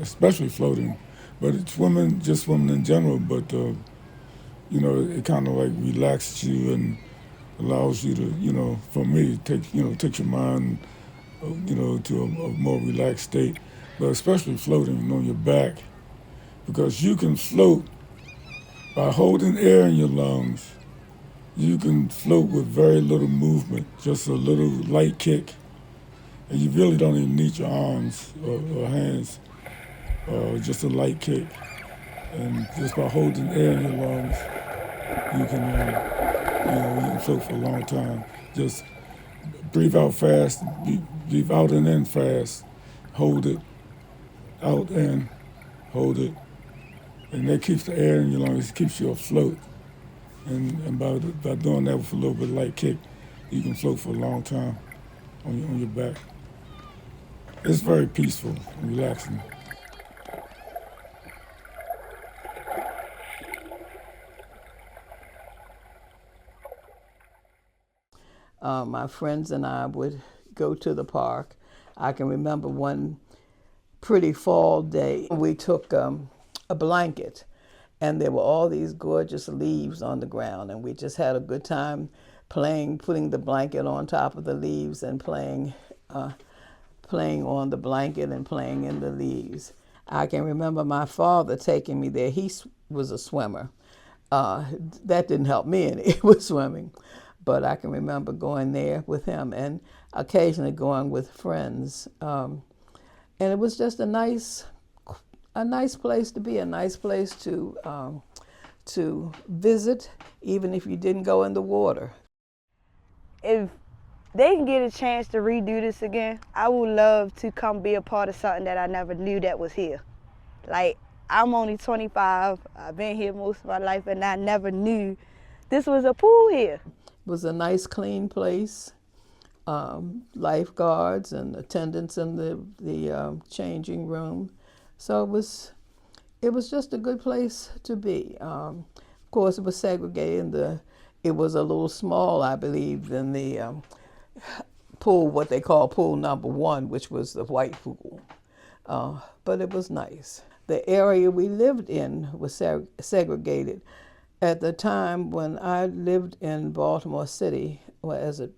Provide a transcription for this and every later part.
especially floating, but it's swimming, just swimming in general. But it kind of like relaxes you and allows you to, for me, takes your mind, to a more relaxed state. But especially floating on your back, because you can float by holding air in your lungs. You can float with very little movement, just a little light kick, and you really don't even need your arms or hands, just a light kick. And just by holding air in your lungs, you can, you can float for a long time. Just breathe out fast, breathe out and in fast, hold it, out in, hold it, and that keeps the air in your lungs, keeps you afloat. And by doing that with a little bit of light kick, you can float for a long time on your back. It's very peaceful and relaxing. My friends and I would go to the park. I can remember one pretty fall day. We took a blanket, and there were all these gorgeous leaves on the ground, and we just had a good time playing, putting the blanket on top of the leaves and playing on the blanket and playing in the leaves. I can remember my father taking me there. He was a swimmer. That didn't help me any with swimming, but I can remember going there with him and occasionally going with friends. And it was just a nice place to be, a nice place to visit, even if you didn't go in the water. If they can get a chance to redo this again, I would love to come be a part of something that I never knew that was here. Like, I'm only 25, I've been here most of my life, and I never knew this was a pool here. It was a nice, clean place. Lifeguards and attendants in the changing room. So it was just a good place to be. Of course, it was segregated. It was a little small, I believe, than the pool, what they call pool number 1, which was the white pool. But it was nice. The area we lived in was segregated. At the time when I lived in Baltimore City, as a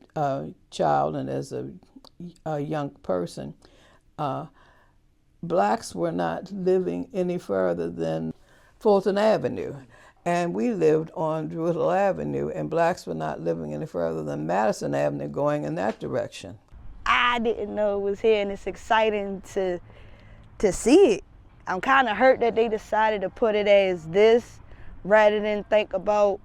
child and as a young person, blacks were not living any further than Fulton Avenue. And we lived on Druid Avenue, and blacks were not living any further than Madison Avenue, going in that direction. I didn't know it was here, and it's exciting to see it. I'm kind of hurt that they decided to put it as this rather than think about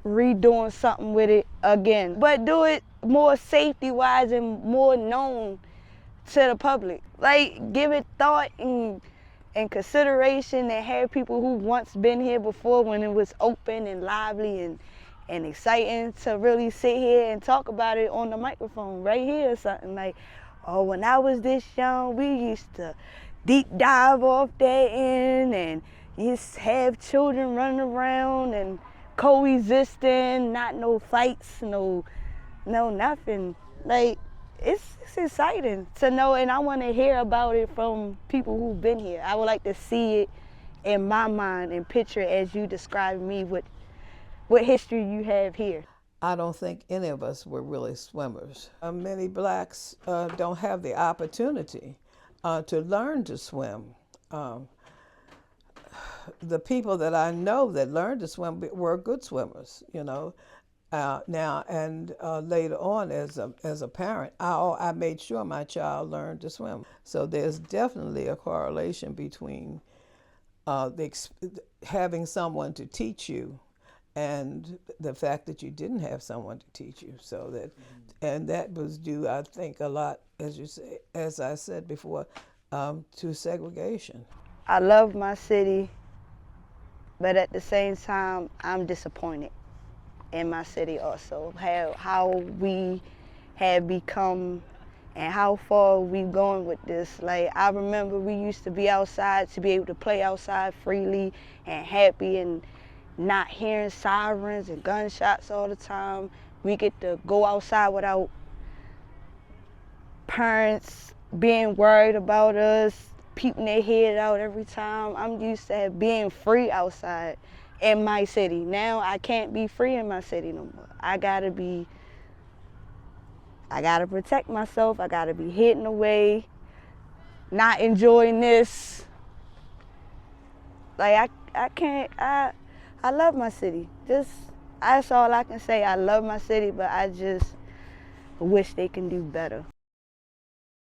redoing something with it again. But do it more safety-wise and more known to the public. Like, give it thought and consideration, and have people who once been here before when it was open and lively and exciting to really sit here and talk about it on the microphone right here or something. Like, oh, when I was this young, we used to deep dive off that end and just have children running around and coexisting, not no fights, no nothing. Like, it's exciting to know, and I want to hear about it from people who've been here. I would like to see it in my mind and picture it as you describe me, what history you have here. I don't think any of us were really swimmers. Many blacks don't have the opportunity to learn to swim. The people that I know that learned to swim were good swimmers, now, and later on, as a parent, I made sure my child learned to swim. So there's definitely a correlation between having someone to teach you and the fact that you didn't have someone to teach you. So that, and that was due, I think, a lot, as I said before, to segregation. I love my city, but at the same time, I'm disappointed in my city also. How we have become and how far we've gone with this. Like, I remember we used to be outside, to be able to play outside freely and happy and not hearing sirens and gunshots all the time. We get to go outside without parents being worried about us peeping their head out every time. I'm used to being free outside in my city. Now I can't be free in my city no more. I gotta protect myself. I gotta be hidden away, not enjoying this. Like I can't, I love my city. That's all I can say. I love my city, but I just wish they can do better.